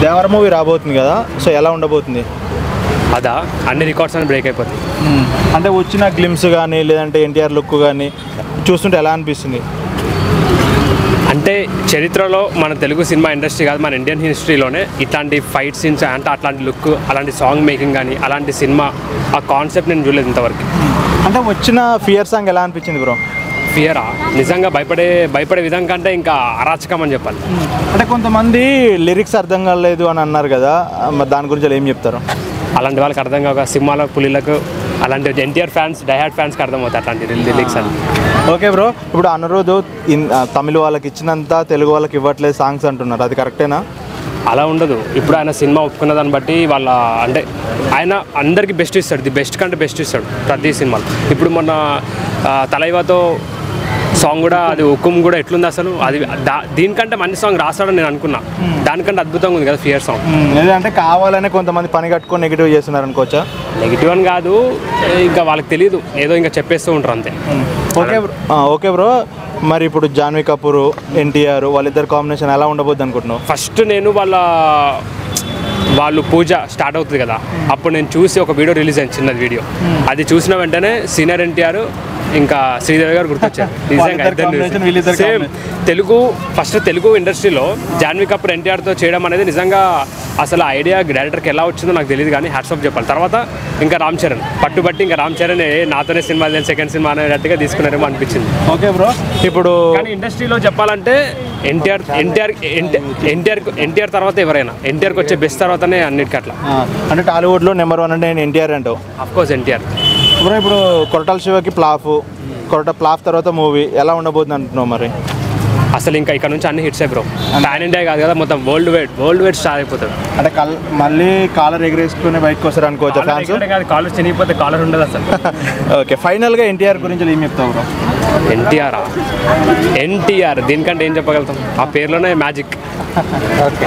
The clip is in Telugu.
దేవర మూవీ రాబోతుంది కదా, సో ఎలా ఉండబోతుంది? అదా అన్ని రికార్డ్స్ అని బ్రేక్ అయిపోతాయి. అంటే వచ్చిన గ్లిమ్స్ కానీ లేదంటే ఎన్టీఆర్ లుక్ కానీ చూస్తుంటే ఎలా అనిపిస్తుంది? అంటే చరిత్రలో మన తెలుగు సినిమా ఇండస్ట్రీ కాదు, మన ఇండియన్ హిస్టరీలోనే ఇట్లాంటి ఫైట్ సీన్స్ అంటే అట్లాంటి లుక్, అలాంటి సాంగ్ మేకింగ్ కానీ అలాంటి సినిమా ఆ కాన్సెప్ట్ నేను చూడలేదు ఇంతవరకు. అంటే వచ్చిన ఫియర్ సాంగ్ ఎలా అనిపించింది బ్రో? ఫియరా నిజంగా భయపడే విధంగా కంటే ఇంకా అరాచకం అని చెప్పాలి. అంటే కొంతమంది లిరిక్స్ అర్థం కాలేదు అని అన్నారు కదా, మరి దాని గురించి ఏం చెప్తారు? అలాంటి వాళ్ళకి అర్థం కాక సినిమాలకు పులిలకు అలాంటి ఎన్టీఆర్ ఫ్యాన్స్ డైహార్డ్ ఫ్యాన్స్కి అర్థమవుతాయి అట్లాంటి లిరిక్స్ అని. ఓకే బ్రో, ఇప్పుడు అనిరుద్ధ్ తమిళ వాళ్ళకి ఇచ్చినంత తెలుగు వాళ్ళకి ఇవ్వట్లేదు సాంగ్స్ అంటున్నారు, అది కరెక్టేనా? అలా ఉండదు. ఇప్పుడు ఆయన సినిమా ఒప్పుకున్న దాన్ని బట్టి వాళ్ళ అంటే ఆయన అందరికీ బెస్ట్ ఇస్తాడు, ది బెస్ట్ కంటే బెస్ట్ ఇస్తాడు ప్రతి సినిమాలో. ఇప్పుడు మొన్న తలైవాతో సాంగ్ కూడా, అది హుకుం కూడా ఎట్లుంది అసలు, అది దీనికంటే మంచి సాంగ్ రాస్తాడని నేను అనుకున్నా. దానికంటే అద్భుతంగా ఉంది కదా ఫియర్ సాంగ్. అంటే కావాలనే కొంతమంది పని కట్టుకొని నెగిటివ్ చేస్తున్నారు అనుకోవచ్చా? నెగిటివ్ అని కాదు, ఇంకా వాళ్ళకి తెలియదు, ఏదో ఇంకా చెప్పేస్తూ ఉంటారు అంతే. ఓకే బ్రో, మరి ఇప్పుడు జాన్వీ కపూర్ ఎన్టీఆర్ వాళ్ళిద్దరు కాంబినేషన్ ఎలా ఉండబోద్ది అనుకుంటున్నావు? ఫస్ట్ నేను వాళ్ళు పూజ స్టార్ట్ అవుతుంది కదా, అప్పుడు నేను చూసి ఒక వీడియో రిలీజ్ అయింది, చిన్నది వీడియో. అది చూసిన వెంటనే సీనియర్ ఎన్టీఆర్ ఇంకా శ్రీదేవి గారు గుర్తొచ్చారు. నిజంగా సేమ్ తెలుగు ఇండస్ట్రీలో జాన్వీ కపూర్ ఎన్టీఆర్తో చేయడం అనేది నిజంగా అసలు ఐడియా డైరెక్టర్కి ఎలా వచ్చిందో నాకు తెలియదు, కానీ హ్యాట్స్ ఆఫ్ చెప్పాలి. తర్వాత ఇంకా రామ్ చరణ్ పట్టుబట్టి ఇంకా రామ్ చరణ్ నాతోనే సినిమా సెకండ్ సినిమా అనేటట్టుగా తీసుకున్నారేమో అనిపించింది. ఓకే బ్రో, ఇప్పుడు కానీ ఇండస్ట్రీలో చెప్పాలంటే ఎన్టీఆర్ తర్వాత ఎవరైనా, ఎన్టీఆర్కి వచ్చే బెస్ట్ తర్వాతనే అన్నిటికీ అట్లా. అంటే టాలీవుడ్లో నెంబర్ 1 అంటే నేను ఎన్టీఆర్ అంటావు? అఫ్కోర్స్ ఎన్టీఆర్. ఇప్పుడు కొరటాల శివకి ప్లాఫ్ తర్వాత మూవీ ఎలా ఉండబోతుంది అంటున్నావు మరి? అసలు ఇంకా ఇక్కడ నుంచి అన్ని హిట్సే బ్రో, పాన్ ఇండియా కాదు కదా, మొత్తం వరల్డ్ వైడ్ స్టార్ అయిపోతుంది. అంటే మళ్ళీ కాలర్ ఎగరేసుకుని బయటకు వస్తారు అనుకోవచ్చు ఫ్యాన్స్? కాలర్ చినిగిపోతే కాలర్ ఉండదు అసలు. ఓకే, ఫైనల్గా ఎన్టీఆర్ గురించి ఏం చెప్తావు బ్రో? ఎన్టీఆర్ దీనికంటే ఏం చెప్పగలుగుతాం, ఆ పేర్లోనే మ్యాజిక్. ఓకే.